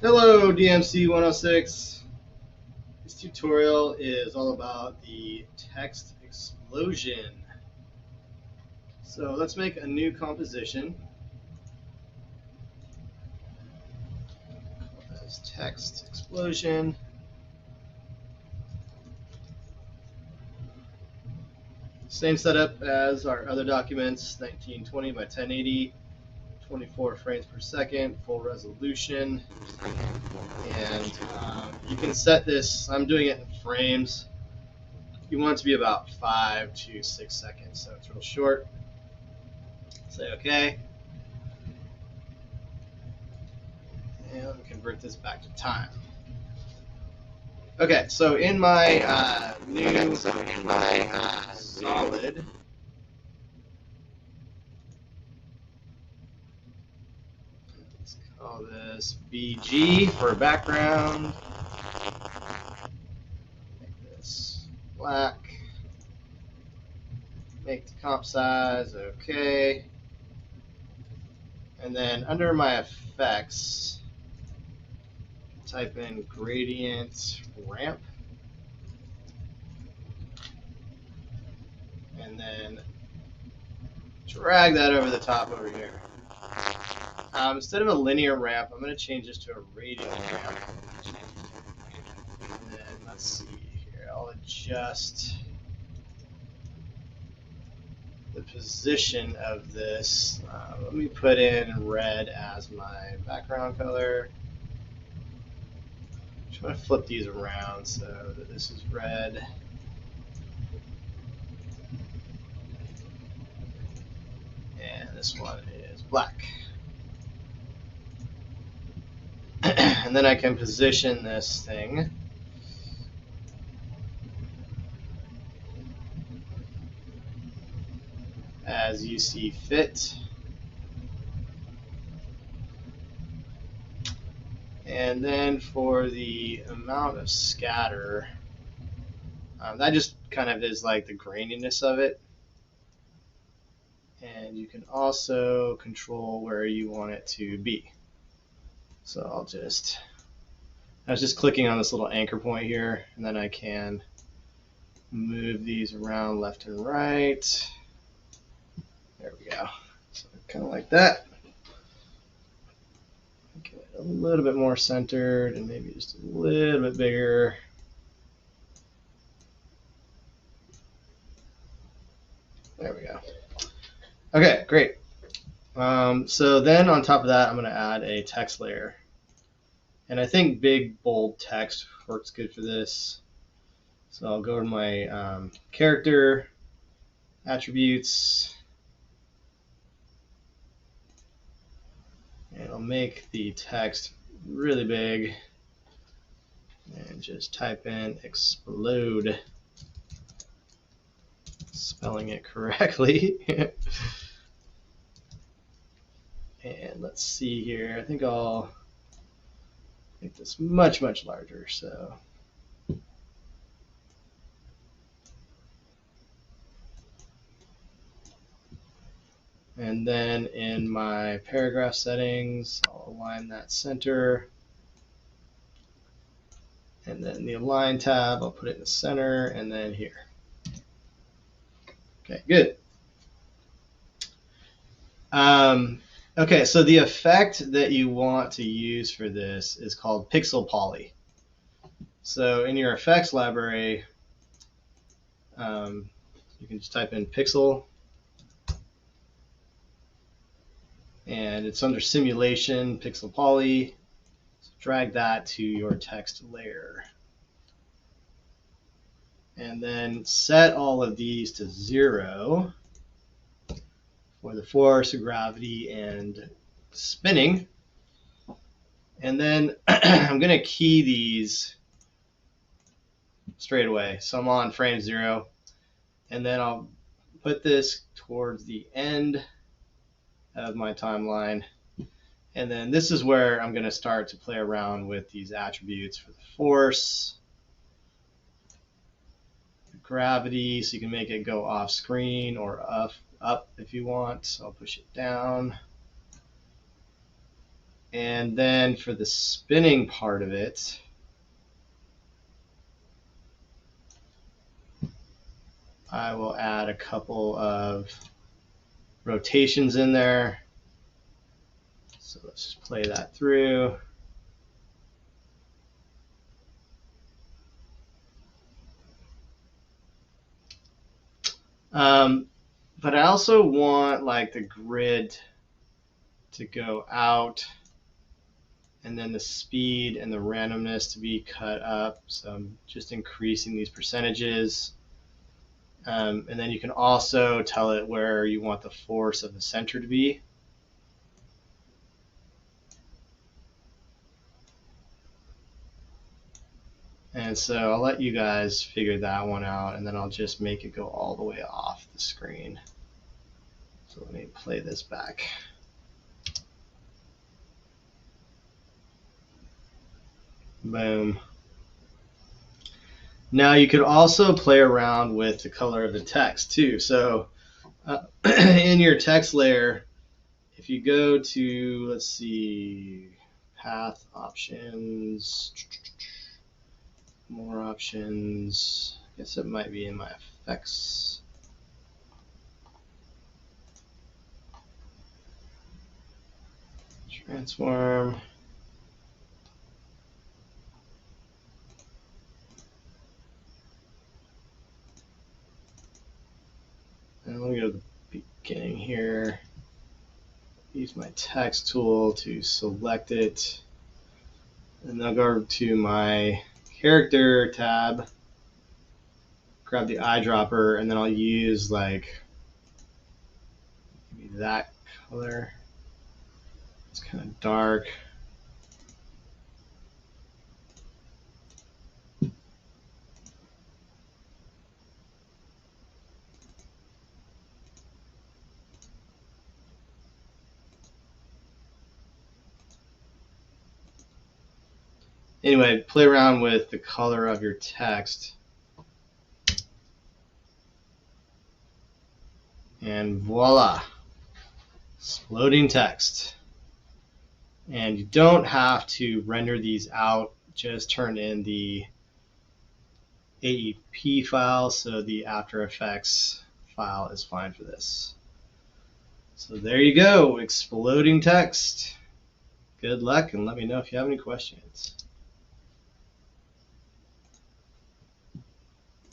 Hello, DMC 106. This tutorial is all about the text explosion. So let's make a new composition. As text explosion. Same setup as our other documents, 1920 by 1080, 24 frames per second, full resolution. And you can set this, I'm doing it in frames. You want it to be about 5 to 6 seconds, so it's real short. Say OK. And let me convert this back to time. Okay, so in my new solid, let's call this BG for background. Make this black. Make the comp size okay. And then under my effects, type in gradient ramp. And then drag that over the top over here. Instead of a linear ramp, I'm going to change this to a radial ramp. And then let's see here, I'll adjust the position of this. Let me put in red as my background color. I'm just going to flip these around so that this is red. And this one is black. And then I can position this thing as you see fit. And then for the amount of scatter, that just kind of is like the graininess of it. And you can also control where you want it to be. So I was just clicking on this little anchor point here, and then I can move these around left and right. There we go. So kind of like that. Get it a little bit more centered and maybe just a little bit bigger. There we go. Okay, great. So then on top of that, I'm going to add a text layer. And I think big, bold text works good for this. So I'll go to my character attributes. And I'll make the text really big. And just type in explode. Spelling it correctly. And let's see here. I think I'll make this much, much larger. So and then in my paragraph settings, I'll align that center. And then the align tab, I'll put it in the center and then here. Okay, good. Okay, so the effect that you want to use for this is called pixel poly. So in your effects library, you can just type in pixel, and it's under simulation, pixel poly. So drag that to your text layer. And then set all of these to 0 for the force, gravity, and spinning. And then I'm going to key these straight away. So I'm on frame 0. And then I'll put this towards the end of my timeline. And then this is where I'm going to start to play around with these attributes for the force, the gravity, so you can make it go off screen or up if you want. So I'll push it down. And then for the spinning part of it, I will add a couple of rotations in there. So let's just play that through. But I also want like the grid to go out and then the speed and the randomness to be cut up. So I'm just increasing these percentages. And then you can also tell it where you want the force of the center to be. And so I'll let you guys figure that one out, and then I'll just make it go all the way off the screen. So let me play this back. Boom. Now you could also play around with the color of the text too. So in your text layer, if you go to, let's see, path options, more options, I guess it might be in my effects. Transform. And let me go to the beginning here. Use my text tool to select it. And I'll go to my character tab, grab the eyedropper, and then I'll use like maybe that color. It's kind of dark. Anyway, play around with the color of your text. And voila, exploding text. And you don't have to render these out, just turn in the AEP file, so the After Effects file is fine for this. So there you go, exploding text. Good luck, and let me know if you have any questions.